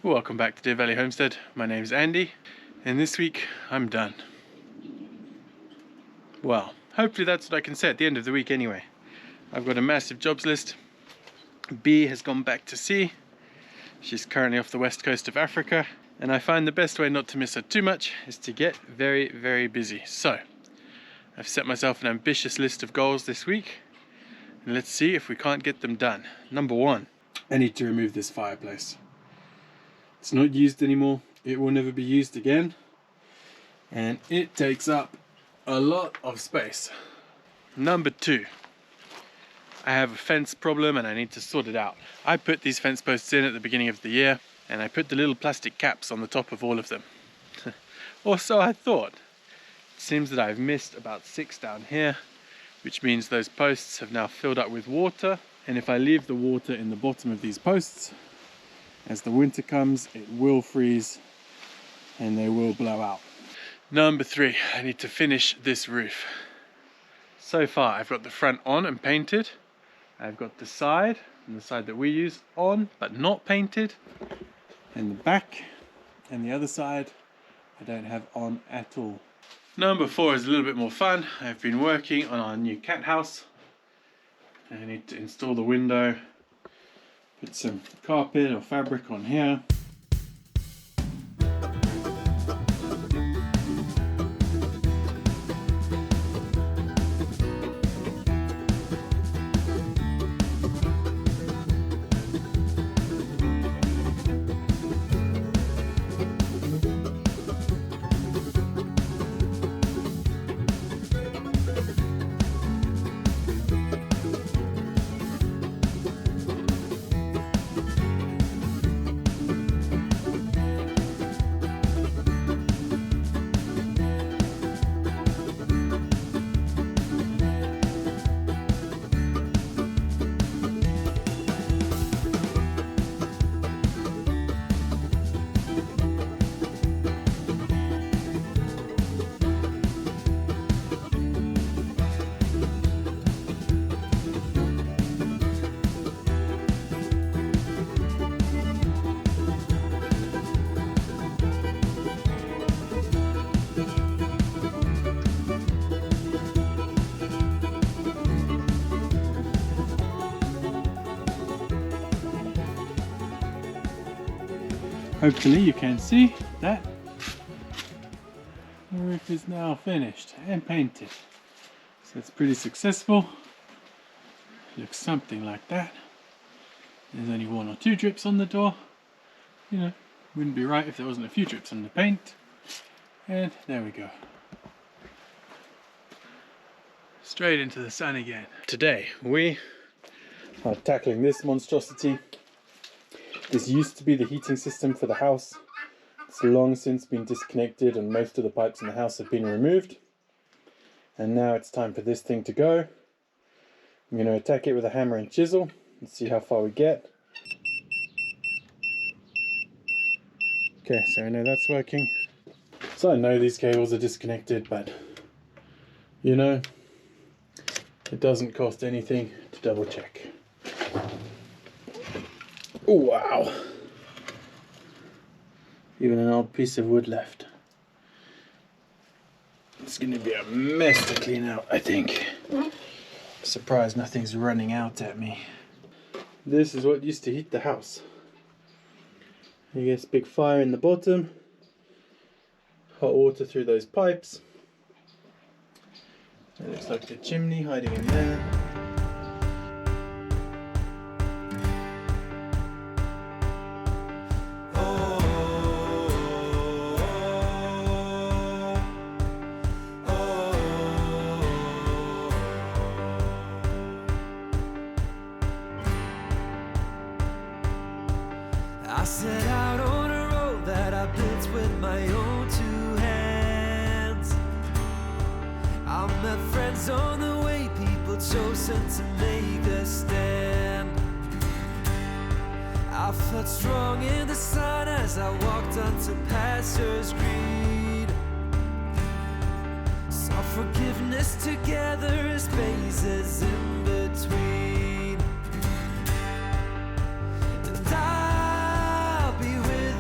Welcome back to Deer Valley Homestead. My name's Andy, and this week I'm done. Well, hopefully that's what I can say at the end of the week anyway. I've got a massive jobs list. B has gone back to sea. She's currently off the west coast of Africa, and I find the best way not to miss her too much is to get very, very busy. So, I've set myself an ambitious list of goals this week, and let's see if we can't get them done. Number 1, I need to remove this fireplace. It's not used anymore, it will never be used again, and it takes up a lot of space. Number 2, I have a fence problem and I need to sort it out. I put these fence posts in at the beginning of the year, and I put the little plastic caps on the top of all of them. Or so I thought. It seems that I've missed about 6 down here, which means those posts have now filled up with water, and if I leave the water in the bottom of these posts, as the winter comes, it will freeze and they will blow out. Number 3, I need to finish this roof. So far, I've got the front on and painted. I've got the side, and the side that we use, on but not painted. And the back and the other side, I don't have on at all. Number 4 is a little bit more fun. I've been working on our new cat house. I need to install the window, put some carpet or fabric on here. Hopefully you can see that the roof is now finished and painted. So it's pretty successful. Looks something like that. There's only 1 or 2 drips on the door. You know, wouldn't be right if there wasn't a few drips on the paint. And there we go. Straight into the sun again. Today we are tackling this monstrosity. This used to be the heating system for the house. It's long since been disconnected and most of the pipes in the house have been removed. And now it's time for this thing to go. I'm going to attack it with a hammer and chisel and see how far we get. Okay, so I know that's working. So I know these cables are disconnected, but you know, it doesn't cost anything to double check. Oh, wow. Even an old piece of wood left. It's going to be a mess to clean out, I think. Surprised nothing's running out at me. This is what used to heat the house. I guess big fire in the bottom. Hot water through those pipes. It looks like the chimney hiding in there. I set out on a road that I built with my own 2 hands. I met friends on the way, people chosen to make a stand. I felt strong in the sun as I walked onto pastures green. Saw forgiveness together as spaces in between. And I'll be with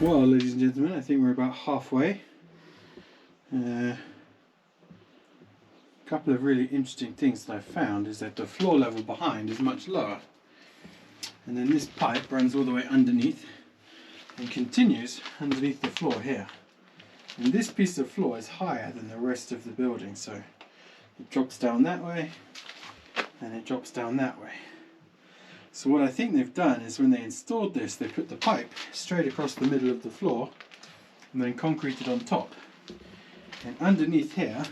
Well, ladies and gentlemen, I think we're about halfway. A couple of really interesting things that I found is that the floor level behind is much lower. And then this pipe runs all the way underneath and continues underneath the floor here. And this piece of floor is higher than the rest of the building, so it drops down that way and it drops down that way. So what I think they've done is when they installed this, they put the pipe straight across the middle of the floor and then concreted on top. And underneath here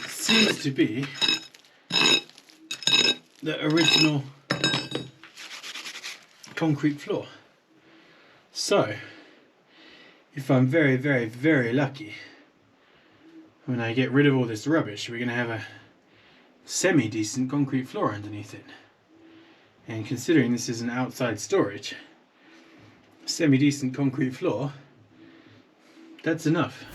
seems to be the original concrete floor. So if I'm very, very, very lucky, when I get rid of all this rubbish, we're going to have a semi-decent concrete floor underneath it. And considering this is an outside storage, semi-decent concrete floor, that's enough.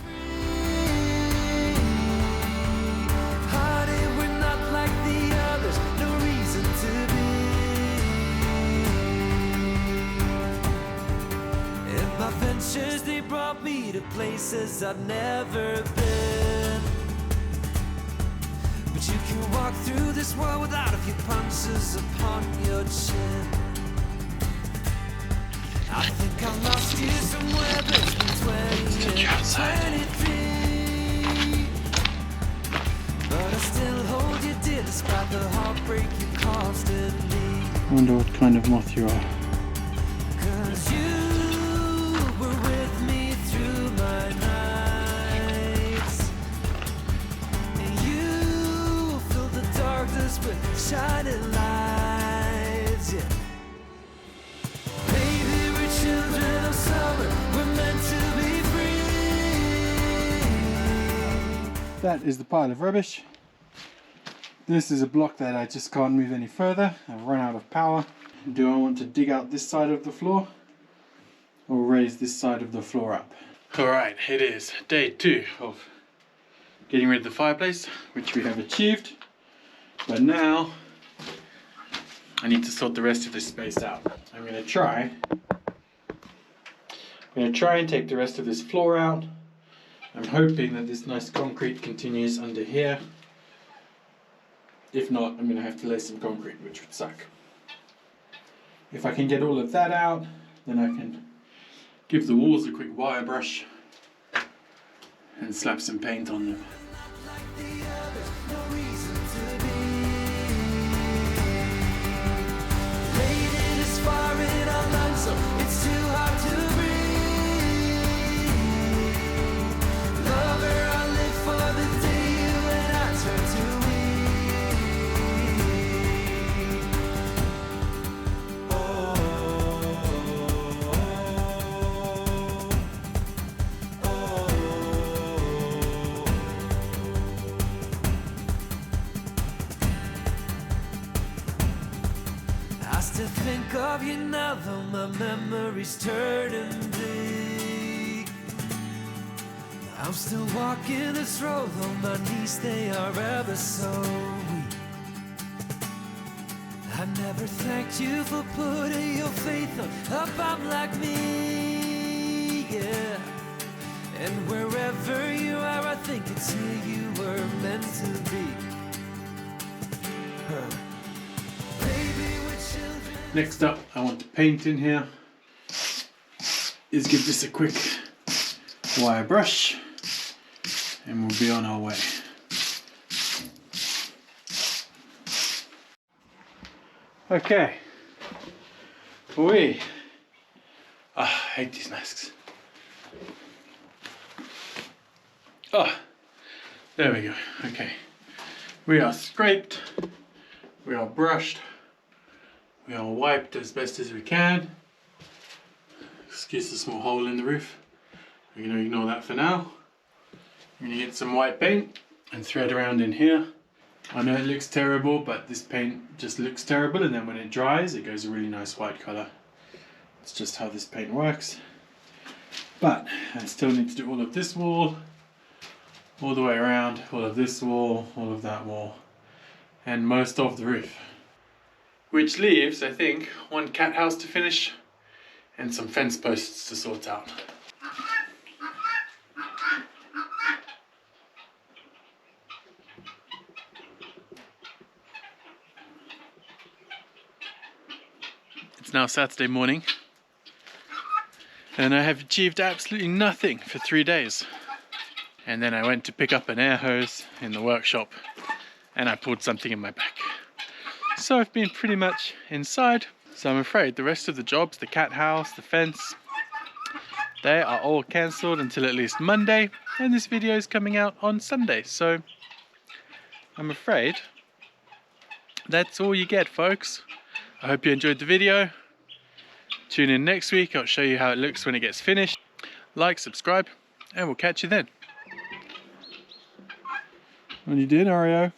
They brought me to places I'd never been. But you can walk through this world without a few punches upon your chin. I think I lost you somewhere between 20 and 23. But I still hold you dear despite the heartbreak you caused in me. I wonder what kind of moth you are. 'Cause you were with me through my nights, and you filled the darkness with shining lights, yeah. Baby, we're children of summer, we're meant to be free. That is the pile of rubbish. This is a block that I just can't move any further. I've run out of power. Do I want to dig out this side of the floor or raise this side of the floor up? Alright, it is day 2 of getting rid of the fireplace, which we have achieved. But now I need to sort the rest of this space out. I'm going to try and take the rest of this floor out. I'm hoping that this nice concrete continues under here. If not, I'm going to have to lay some concrete, which would suck. If I can get all of that out, then I can give the walls a quick wire brush and slap some paint on them. Think of you now, though my memories turning bleak. I'm still walking this road on my knees, they are ever so weak. I never thanked you for putting your faith on a bum like me, yeah. And wherever you are, I think it's here you were meant to be. Next up, I want to paint in here. Is give this a quick wire brush and we'll be on our way. Okay. I hate these masks. There we go. Okay. We are scraped. We are brushed. We are wiped as best as we can. Excuse the small hole in the roof. We're going to ignore that for now. I'm going to get some white paint and thread around in here. I know it looks terrible, but this paint just looks terrible, and then when it dries it goes a really nice white colour. It's just how this paint works. But I still need to do all of this wall, all the way around, all of this wall, all of that wall, and most of the roof. which leaves, I think, one cat house to finish and some fence posts to sort out. It's now Saturday morning and I have achieved absolutely nothing for 3 days. And then I went to pick up an air hose in the workshop and I pulled something in my back. So I've been pretty much inside. So I'm afraid the rest of the jobs, the cat house, the fence, they are all cancelled until at least Monday, and this video is coming out on Sunday. So I'm afraid that's all you get, folks. I hope you enjoyed the video. Tune in next week, I'll show you how it looks when it gets finished. Like, subscribe, and we'll catch you then. What are you doing, Oreo?